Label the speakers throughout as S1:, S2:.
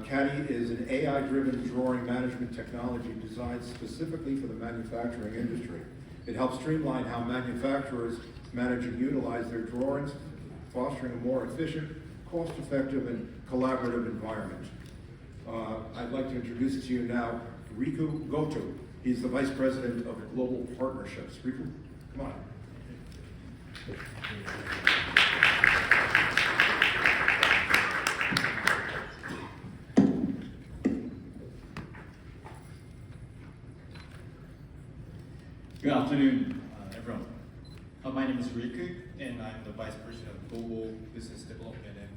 S1: Caddi is an AI-driven drawing management technology designed specifically for the manufacturing industry. It helps streamline how manufacturers manage and utilize their drawings, fostering a more efficient, cost-effective, and collaborative environment. I'd like to introduce to you now Riku Goto. He's the Vice President of Global Partnerships. Riku, come on.
S2: Good afternoon, everyone. My name is Riku, and I'm the Vice President of Global Business Development and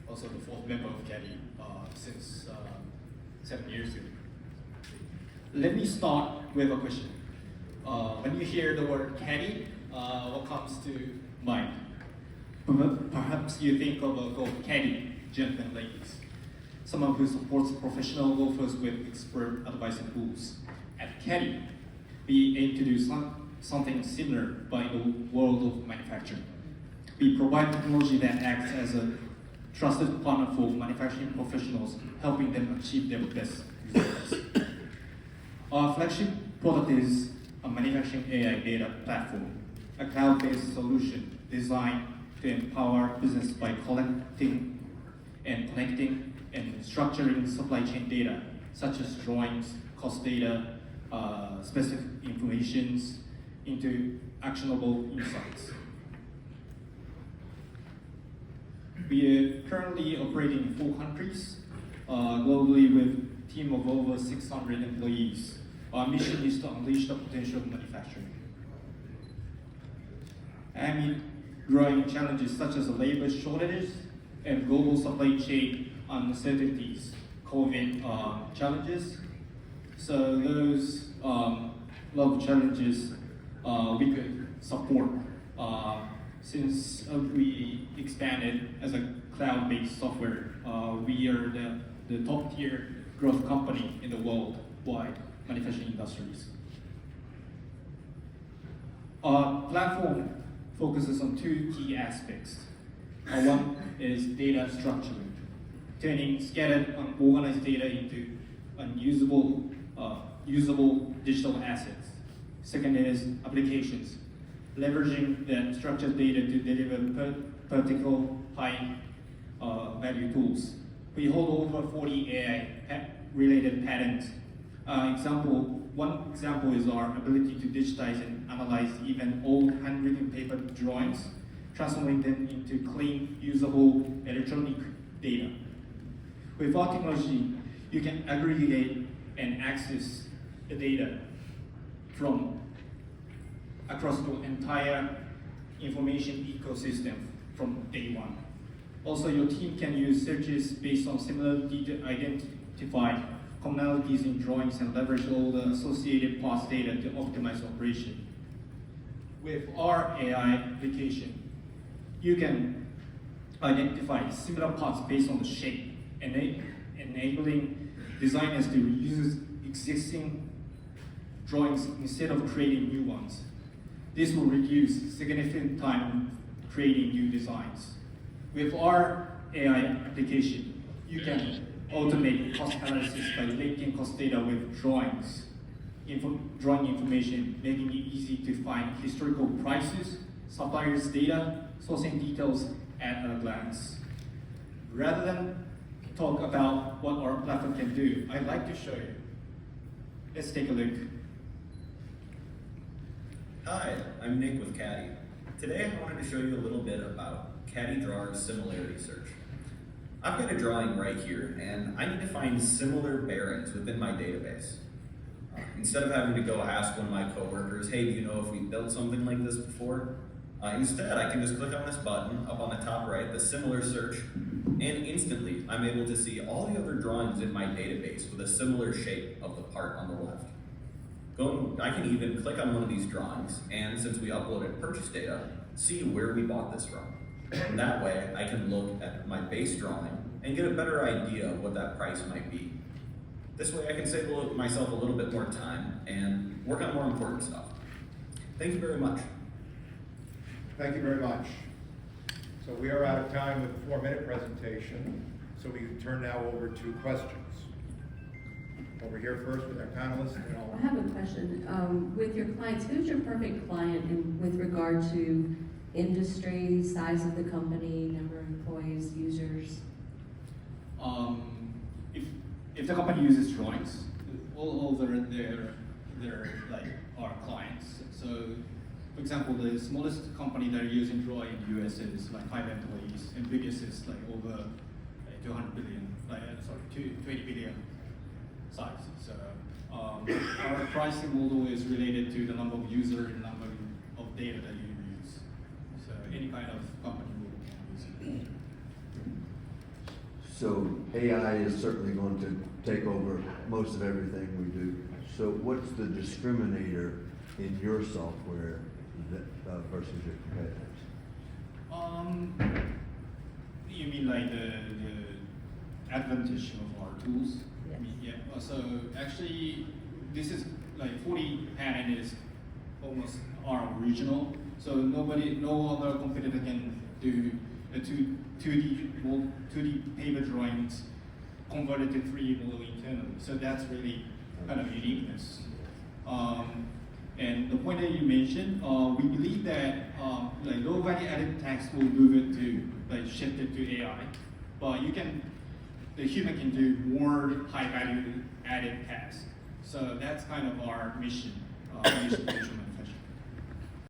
S2: also the fourth member of Caddi since 7 years ago. Let me start with a question. When you hear the word Caddi, what comes to mind? Perhaps you think of a golf caddy, gentlemen and ladies, someone who supports professional golfers with expert advice and tools. At Caddi, we aim to do something similar by the world of manufacturing. We provide technology that acts as a trusted partner for manufacturing professionals, helping them achieve their best results. Our flagship product is a manufacturing AI data platform, a cloud-based solution designed to empower business by collecting and connecting and structuring supply chain data, such as drawings, cost data, specific informations into actionable insights. We are currently operating in 4 countries, globally with a team of over 600 employees. Our mission is to unleash the potential of manufacturing. Amid growing challenges such as labor shortages and global supply chain uncertainties, COVID challenges. So those lot of challenges we could support since we expanded as a cloud-based software. We are the top-tier growth company in the worldwide manufacturing industries. Our platform focuses on 2 key aspects. One is data structuring, turning scattered and organized data into unusable, usable digital assets. Second is applications, leveraging the structured data to deliver particular high value tools. We hold over 40 AI-related patents. One example is our ability to digitize and analyze even old handwritten paper drawings, transforming them into clean, usable electronic data. With our technology, you can aggregate and access the data from across the entire information ecosystem from day one. Also, your team can use searches based on similarity to identify commonalities in drawings and leverage all the associated parts data to optimize operation. With our AI application, you can identify similar parts based on the shape, enabling designers to reuse existing drawings instead of creating new ones. This will reduce significant time creating new designs. With our AI application, you can automate cost analysis by linking cost data with drawing information, making it easy to find historical prices, suppliers' data, sourcing details at a glance. Rather than talk about what our platform can do, I'd like to show you. Let's take a look.
S3: Hi, I'm Nick with Caddi. Today I wanted to show you a little bit about Caddi Drawer's similarity search. I've got a drawing right here, and I need to find similar bearings within my database. Instead of having to go ask one of my coworkers, hey, do you know if we built something like this before? Instead, I can just click on this button up on the top right, the similar search, and instantly I'm able to see all the other drawings in my database with a similar shape of the part on the left. I can even click on one of these drawings, and since we uploaded purchase data, see where we bought this from. And that way, I can look at my base drawing and get a better idea of what that price might be. This way I can save myself a little bit more time and work on more important stuff. Thank you very much.
S1: Thank you very much. So we are out of time with the 4-minute presentation. So we can turn now over to questions. Over here first with our panelists, and then
S4: I have a question. With your clients, who's your perfect client with regard to industry, size of the company, number of employees, users?
S2: If the company uses drawings, all their like our clients. So, for example, the smallest company that are using drawing in the US is like 5 employees, and biggest is like over 200 billion, 20 billion size. So our pricing model is related to the number of users and number of data that you use. So any kind of company will use it.
S5: So AI is certainly going to take over most of everything we do. So what's the discriminator in your software that, versus your competitors?
S2: You mean like the advantage of our tools?
S4: Yes.
S2: I mean, yeah. So actually, this is like 40 patent is almost our original. So no other competitor can do a 2D paper drawings converted to 3D model internally. So that's really kind of uniqueness. And the point that you mentioned, we believe that like low value added task will move it to like shift it to AI, but the human can do more high value added tasks. So that's kind of our mission, mission manufacturing.